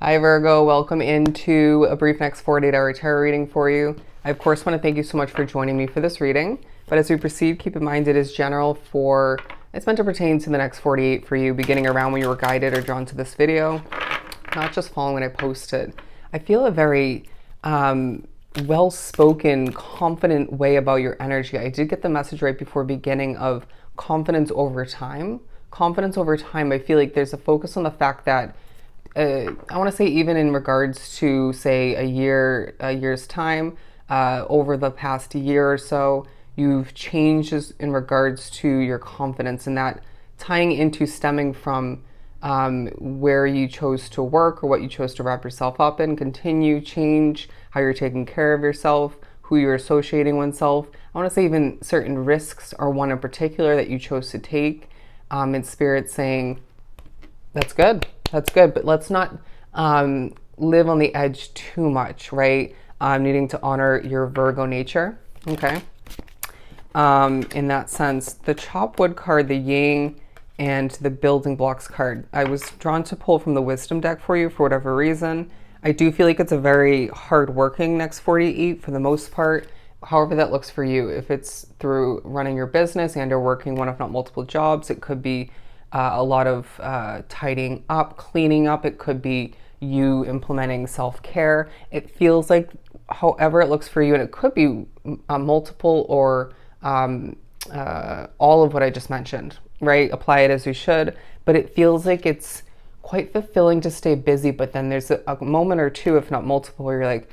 Hi Virgo, welcome into a brief next 48-hour tarot reading for you. I of course want to thank you so much for joining me for this reading, but as we proceed, keep in mind it is general for, it's meant to pertain to the next 48 for you, beginning around when you were guided or drawn to this video, not just following when I post it. I feel a very well-spoken, confident way about your energy. I did get the message right before beginning of confidence over time. Confidence over time, I feel like there's a focus on the fact that I want to say even in regards to, say, a year's time, over the past year or so, you've changed in regards to your confidence, and that tying into stemming from where you chose to work or what you chose to wrap yourself up in, continue, change, how you're taking care of yourself, who you're associating oneself. I want to say even certain risks are one in particular that you chose to take, in spirit saying, that's good, but let's not live on the edge too much, right? Needing to honor your Virgo nature, okay? In that sense, the chop wood card, the yang, and the building blocks card, I was drawn to pull from the wisdom deck for you for whatever reason. I do feel like it's a very hard-working next 48 for the most part, however that looks for you. If it's through running your business and or working one if not multiple jobs, it could be a lot of tidying up, cleaning up. It could be you implementing self-care. It feels like however it looks for you, and it could be multiple or all of what I just mentioned, right? Apply it as you should, but it feels like it's quite fulfilling to stay busy, but then there's a moment or two, if not multiple, where you're like,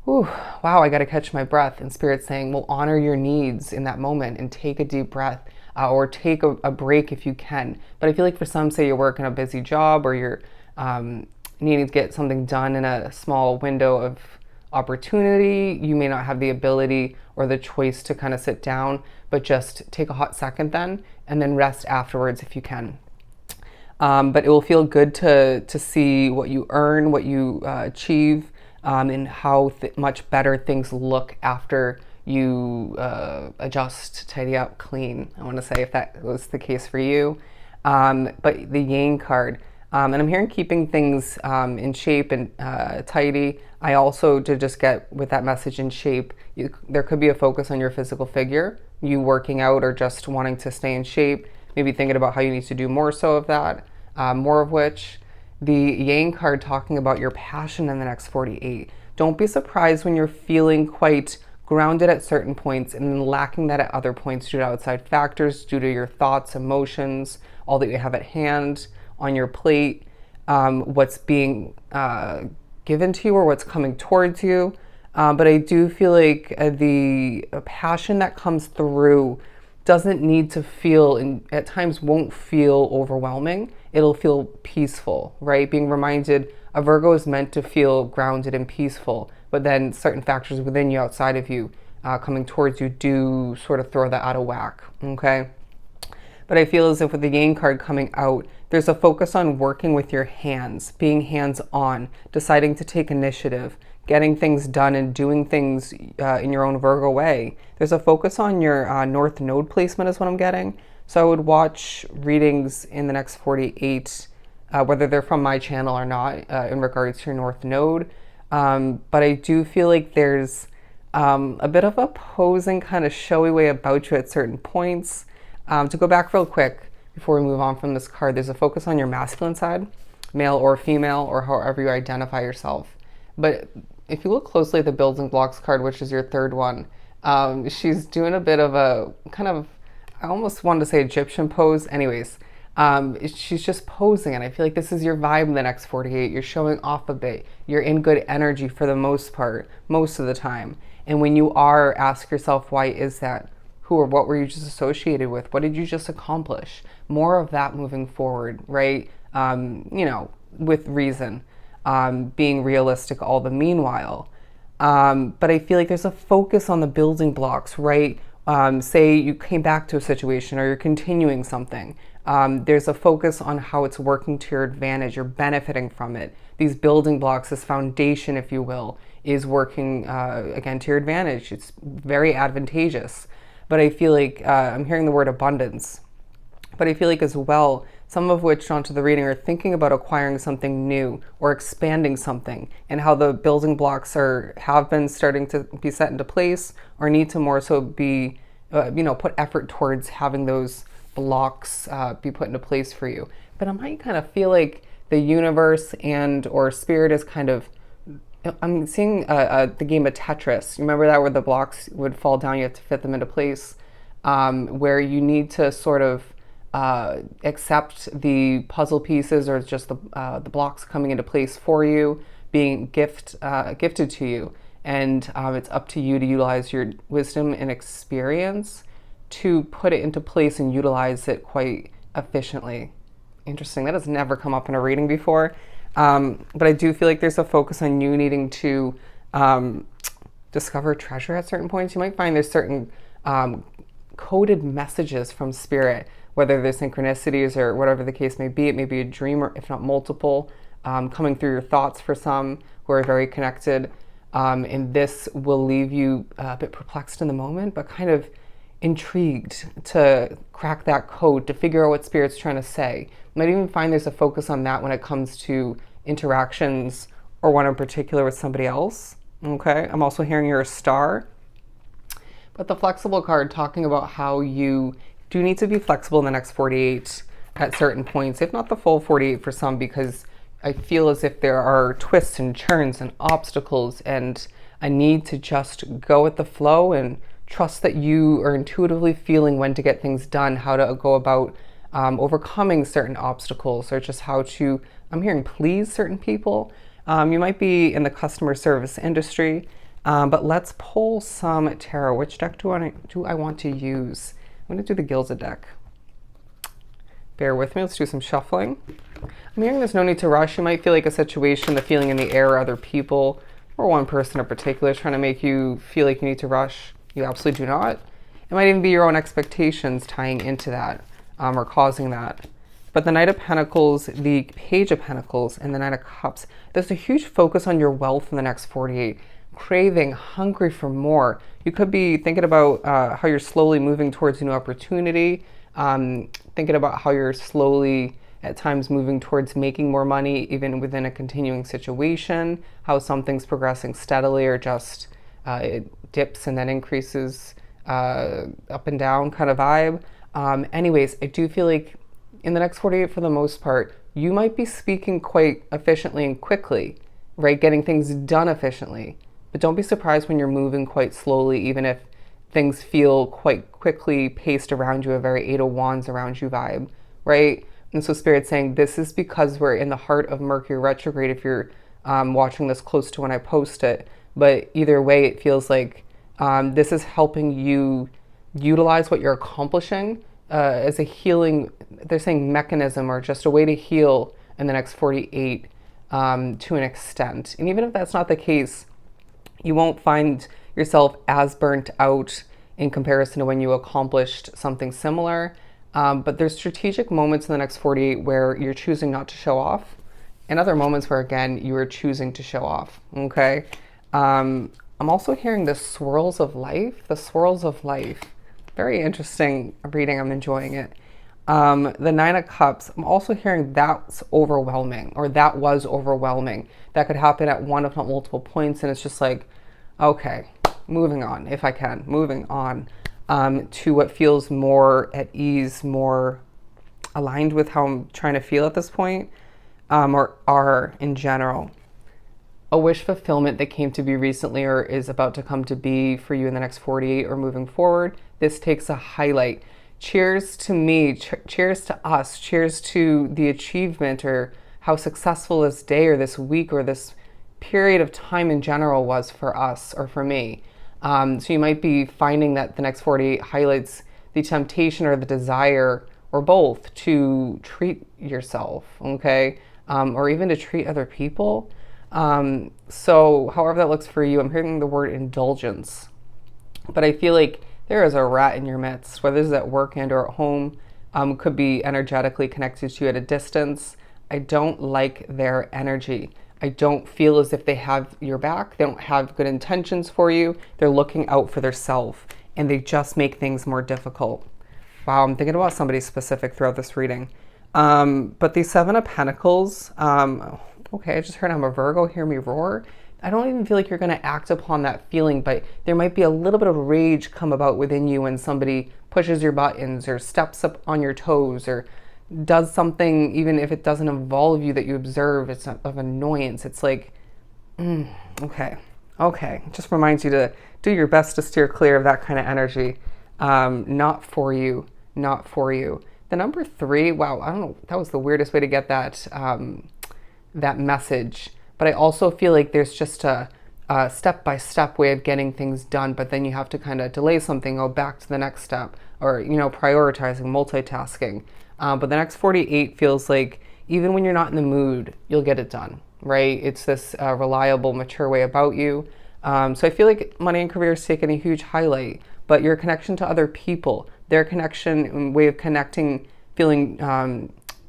ooh, wow, I got to catch my breath. And Spirit's saying, well, honor your needs in that moment and take a deep breath. Or take a break if you can. But I feel like for some, say you're working a busy job or you're needing to get something done in a small window of opportunity, you may not have the ability or the choice to kind of sit down, but just take a hot second then, and then rest afterwards if you can. But it will feel good to see what you earn, what you achieve, and how much better things look after you adjust, tidy up, clean. I want to say if that was the case for you. But the yang card, and I'm hearing keeping things in shape and tidy. I also, to just get with that message in shape, there could be a focus on your physical figure, you working out or just wanting to stay in shape, maybe thinking about how you need to do more so of that, more of which. The yang card talking about your passion in the next 48. Don't be surprised when you're feeling quite grounded at certain points and then lacking that at other points due to outside factors, due to your thoughts, emotions, all that you have at hand on your plate, what's being given to you or what's coming towards you. But I do feel like the passion that comes through doesn't need to feel, and at times won't feel overwhelming. It'll feel peaceful, right? Being reminded a Virgo is meant to feel grounded and peaceful, but then certain factors within you, outside of you, coming towards you do sort of throw that out of whack, okay? But I feel as if with the yang card coming out, there's a focus on working with your hands, being hands-on, deciding to take initiative, getting things done and doing things in your own Virgo way. There's a focus on your North Node placement is what I'm getting. So I would watch readings in the next 48, whether they're from my channel or not, in regards to your North Node. But I do feel like there's a bit of a posing kind of showy way about you at certain points. To go back real quick before we move on from this card, there's a focus on your masculine side, male or female, or however you identify yourself. But if you look closely at the building blocks card, which is your third one, she's doing a bit of a kind of, I almost wanted to say Egyptian pose. Anyways, she's just posing, and I feel like this is your vibe in the next 48. You're showing off a bit. You're in good energy for the most part, most of the time. And when you are, ask yourself, why is that? Who or what were you just associated with? What did you just accomplish? More of that moving forward, right? With reason. Being realistic all the meanwhile. But I feel like there's a focus on the building blocks, right? Say you came back to a situation or you're continuing something. There's a focus on how it's working to your advantage. You're benefiting from it. These building blocks, this foundation, if you will, is working, again, to your advantage. It's very advantageous. But I feel like I'm hearing the word abundance. But I feel like as well, some of which onto the reading are thinking about acquiring something new or expanding something, and how the building blocks have been starting to be set into place or need to more so be, put effort towards having those blocks be put into place for you. But I might kind of feel like the universe and or spirit is kind of, I'm seeing the game of Tetris. You remember that, where the blocks would fall down, you have to fit them into place, where you need to sort of accept the puzzle pieces or just the blocks coming into place for you, being gifted to you. And it's up to you to utilize your wisdom and experience to put it into place and utilize it quite efficiently. Interesting. That has never come up in a reading before. But I do feel like there's a focus on you needing to discover treasure at certain points. You might find there's certain coded messages from spirit, whether they're synchronicities or whatever the case may be. It may be a dream, or if not multiple, coming through your thoughts for some who are very connected. And this will leave you a bit perplexed in the moment, but kind of intrigued to crack that code, to figure out what spirit's trying to say. You might even find there's a focus on that when it comes to interactions, or one in particular with somebody else. Okay, I'm also hearing you're a star. But the flexible card, talking about how you do need to be flexible in the next 48 at certain points, if not the full 48 for some, because I feel as if there are twists and turns and obstacles, and a need to just go with the flow and trust that you are intuitively feeling when to get things done, how to go about overcoming certain obstacles, or just how to, I'm hearing, please certain people. You might be in the customer service industry, but let's pull some tarot. Which deck do I want to use? I'm going to do the Gilda deck. Bear with me. Let's do some shuffling. I'm hearing there's no need to rush. You might feel like a situation, the feeling in the air, other people, or one person in particular is trying to make you feel like you need to rush. You absolutely do not. It might even be your own expectations tying into that, or causing that. But the Knight of Pentacles, the Page of Pentacles, and the Knight of Cups, there's a huge focus on your wealth in the next 48. Craving, hungry for more. You could be thinking about how you're slowly moving towards a new opportunity, thinking about how you're slowly at times moving towards making more money even within a continuing situation, how something's progressing steadily or just it dips and then increases, up and down kind of vibe. Anyways, I do feel like in the next 48, for the most part, you might be speaking quite efficiently and quickly, right? Getting things done efficiently. But don't be surprised when you're moving quite slowly, even if things feel quite quickly paced around you, a very Eight of Wands around you vibe, right? And so Spirit's saying this is because we're in the heart of Mercury retrograde, if you're watching this close to when I post it. But either way, it feels like this is helping you utilize what you're accomplishing as a healing, they're saying mechanism, or just a way to heal in the next 48 to an extent. And even if that's not the case, you won't find yourself as burnt out in comparison to when you accomplished something similar. But there's strategic moments in the next 48 where you're choosing not to show off, and other moments where, again, you are choosing to show off, okay? I'm also hearing the swirls of life, Very interesting reading. I'm enjoying it. The Nine of Cups, I'm also hearing that's overwhelming, or that was overwhelming. That could happen at one, if not multiple points, and it's just like, okay, moving on, if I can, moving on to what feels more at ease, more aligned with how I'm trying to feel at this point, or are in general. A wish fulfillment that came to be recently or is about to come to be for you in the next 48 or moving forward. This takes a highlight. Cheers to me, cheers to us, cheers to the achievement or how successful this day or this week or this period of time in general was for us or for me. So you might be finding that the next 48 highlights the temptation or the desire, or both, to treat yourself, okay? Or even to treat other people. So however that looks for you, I'm hearing the word indulgence. But I feel like there is a rat in your midst, whether this is at work and or at home, could be energetically connected to you at a distance. I don't like their energy. I don't feel as if they have your back. They don't have good intentions for you. They're looking out for themselves, and they just make things more difficult. Wow, I'm thinking about somebody specific throughout this reading. But the Seven of Pentacles, okay, I just heard I'm a Virgo, hear me roar. I don't even feel like you're going to act upon that feeling, but there might be a little bit of rage come about within you when somebody pushes your buttons or steps up on your toes or does something, even if it doesn't involve you, that you observe. It's of annoyance. It's like, okay, okay. It just reminds you to do your best to steer clear of that kind of energy. Not for you, not for you. The number 3, wow, I don't know, that was the weirdest way to get that, that message. But I also feel like there's just a step-by-step way of getting things done, but then you have to kind of delay something, go back to the next step, or, you know, prioritizing, multitasking. But the next 48 feels like even when you're not in the mood, you'll get it done, right? It's this reliable, mature way about you. So I feel like money and career is taking a huge highlight, but your connection to other people, their connection, way of connecting, feeling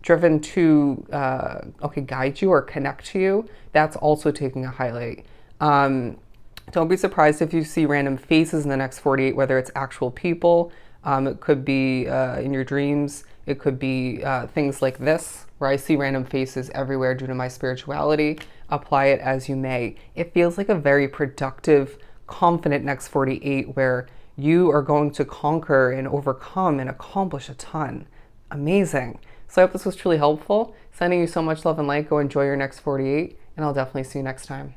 driven to guide you or connect to you, that's also taking a highlight. Don't be surprised if you see random faces in the next 48, whether it's actual people, it could be in your dreams, it could be things like this, where I see random faces everywhere due to my spirituality. Apply it as you may. It feels like a very productive, confident next 48 where you are going to conquer and overcome and accomplish a ton. Amazing. So I hope this was truly helpful. Sending you so much love and light. Go enjoy your next 48, and I'll definitely see you next time.